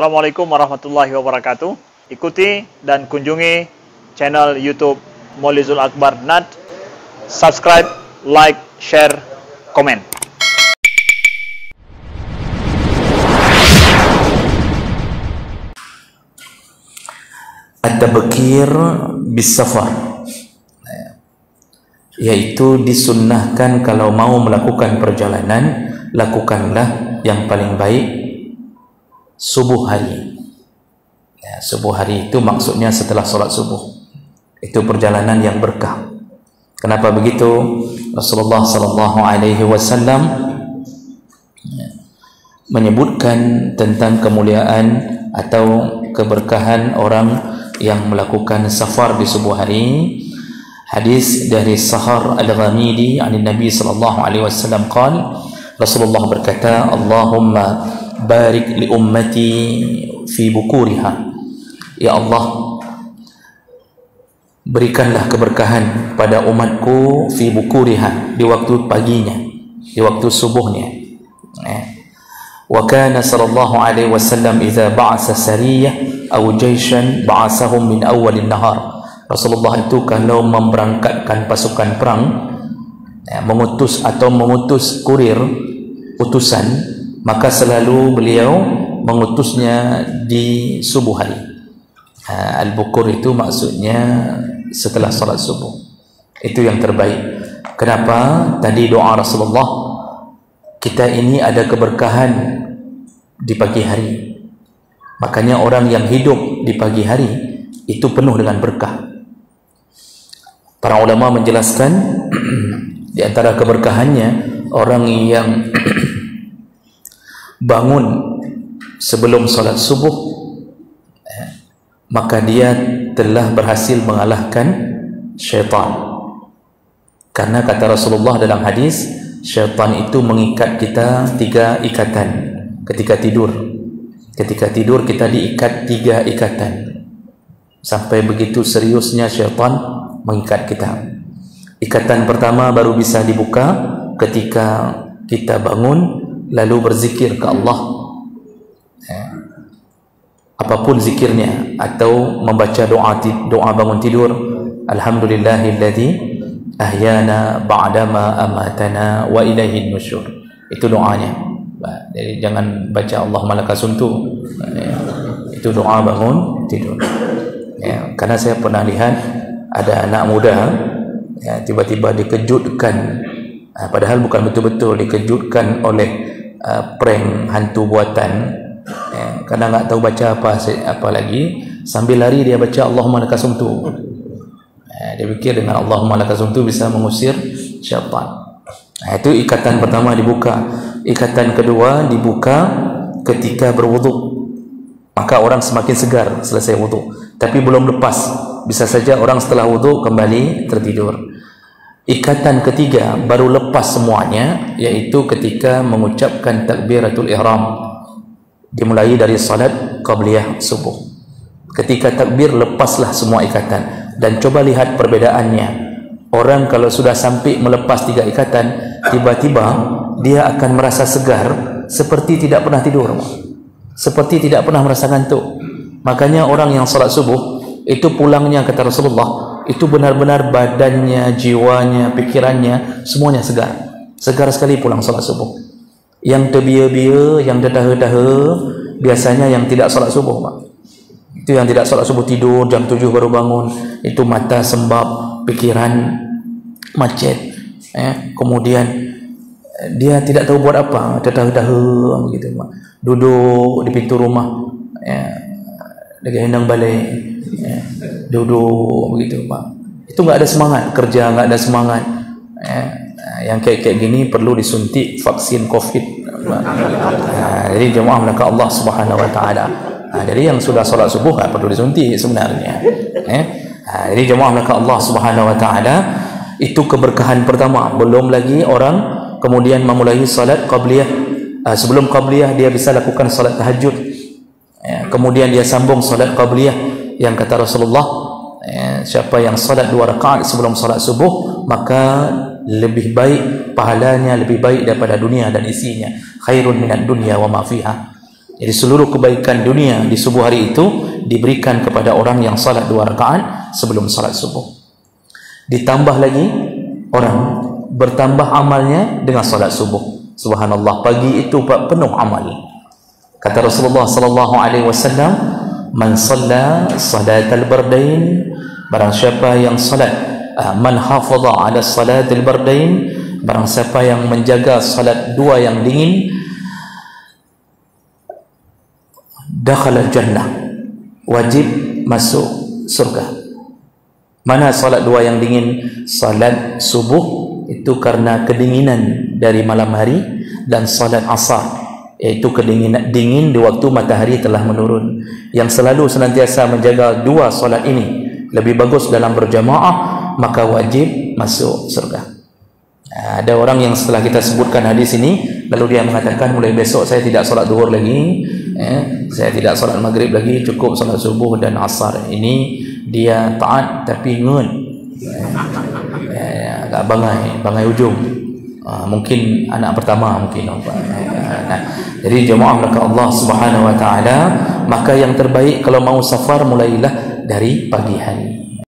Assalamualaikum warahmatullahi wabarakatuh. Ikuti dan kunjungi channel YouTube Maulizul Akbar NAD. Subscribe, like, share, komen. At-tabkir bis-safar, yaitu disunnahkan kalau mau melakukan perjalanan, lakukanlah yang paling baik subuh hari. Subuh hari itu maksudnya setelah solat subuh. Itu perjalanan yang berkah. Kenapa begitu? Rasulullah sallallahu alaihi wasallam menyebutkan tentang kemuliaan atau keberkahan orang yang melakukan safar di subuh hari. Hadis dari Sahar Al-Ghamidi dari Nabi sallallahu alaihi wasallam qala, Rasulullah berkata, Allahumma barik li ummati fi bukuriha. Ya Allah, berikanlah keberkahan pada umatku fi bukuriha, di waktu paginya, di waktu subuhnya. Wa kana sallallahu alaihi wasallam idza ba'asa sariyah aw jayshan ba'asahum min awwalin nahar. Rasulullah itu kalau memberangkatkan pasukan perang, mengutus atau memutus kurir utusan, maka selalu beliau mengutusnya di subuh hari. Al-bukur itu maksudnya setelah salat subuh. Itu yang terbaik. Kenapa? Tadi doa Rasulullah, kita ini ada keberkahan di pagi hari. Makanya orang yang hidup di pagi hari itu penuh dengan berkah. Para ulama menjelaskan di antara keberkahannya, orang yang bangun sebelum salat subuh, maka dia telah berhasil mengalahkan syaitan. Karena kata Rasulullah dalam hadis, syaitan itu mengikat kita 3 ikatan ketika tidur. Ketika tidur kita diikat 3 ikatan. Sampai begitu seriusnya syaitan mengikat kita. Ikatan pertama baru bisa dibuka ketika kita bangun lalu berzikir ke Allah, apapun zikirnya, atau membaca doa bangun tidur, alhamdulillahilladzi ahyana ba'dama amatana wa ilaihin nusyur. Itu doanya. Jadi jangan baca Allahumma lakasuntu, itu doa bangun tidur. Karena saya pernah lihat ada anak muda tiba-tiba dikejutkan, padahal bukan betul-betul dikejutkan oleh prank hantu buatan, karena nggak tahu baca apa lagi, sambil lari dia baca Allahumma lakasumtu. Dia pikir dengan Allahumma lakasumtu bisa mengusir syaitan. Itu ikatan pertama dibuka. Ikatan kedua dibuka ketika berwudu, maka orang semakin segar selesai wudu, tapi belum lepas. Bisa saja orang setelah wudu kembali tertidur. Ikatan ketiga baru lepas semuanya, yaitu ketika mengucapkan takbiratul ihram, dimulai dari salat qabliyah subuh. Ketika takbir, lepaslah semua ikatan. Dan coba lihat perbedaannya. Orang kalau sudah sampai melepas 3 ikatan, tiba-tiba dia akan merasa segar, seperti tidak pernah tidur, seperti tidak pernah merasa ngantuk. Makanya orang yang salat subuh itu pulangnya, kata Rasulullah, itu benar-benar badannya, jiwanya, pikirannya semuanya segar. Segar sekali pulang salat subuh. Yang terbia-bia, yang dedah-dedah, biasanya yang tidak salat subuh, Pak. Itu yang tidak salat subuh, tidur jam 7 baru bangun, itu mata sembab, pikiran macet, kemudian dia tidak tahu buat apa, dedah-dedah begitu, Pak. Duduk di pintu rumah, lagi hendak balik, duduk begitu, Pak. Itu nggak ada semangat kerja, nggak ada semangat. Yang kayak gini perlu disuntik vaksin COVID. Jadi jemaah melaka Allah Subhanahu Wa Taala. Jadi yang sudah solat subuh nggak perlu disuntik sebenarnya. Jadi jemaah melaka Allah Subhanahu Wa Taala, itu keberkahan pertama. Belum lagi orang kemudian memulai salat qabliyah. Sebelum qabliyah dia bisa lakukan salat tahajud. Kemudian dia sambung salat qabliyah, yang kata Rasulullah, siapa yang salat 2 rakaat sebelum salat subuh, maka lebih baik pahalanya, lebih baik daripada dunia dan isinya. Khairun minad dunya wa ma fiha. Jadi seluruh kebaikan dunia di subuh hari itu diberikan kepada orang yang salat 2 rakaat sebelum salat subuh. Ditambah lagi orang bertambah amalnya dengan salat subuh. Subhanallah, pagi itu penuh amal. Kata Rasulullah sallallahu alaihi wasallam, "Man shalla salatal bardain," barang siapa yang salat, man hafaza ala salatil bardain, barang siapa yang menjaga salat 2 yang dingin, dakhala jannah, wajib masuk surga. Mana salat 2 yang dingin? Salat subuh itu karena kedinginan dari malam hari, dan salat asar iaitu kedinginan dingin di waktu matahari telah menurun. Yang selalu senantiasa menjaga 2 salat ini lebih bagus dalam berjamaah, maka wajib masuk surga. Ada orang yang setelah kita sebutkan hadis ini, lalu dia mengatakan mulai besok saya tidak solat zuhur lagi, saya tidak solat maghrib lagi, cukup solat subuh dan asar. Ini dia taat tapi ngun, agak bangai ujung. Mungkin anak pertama mungkin. Jadi jemaah belaka Allah Subhanahu wa taala, maka yang terbaik kalau mau safar mulailah dari pagi hari.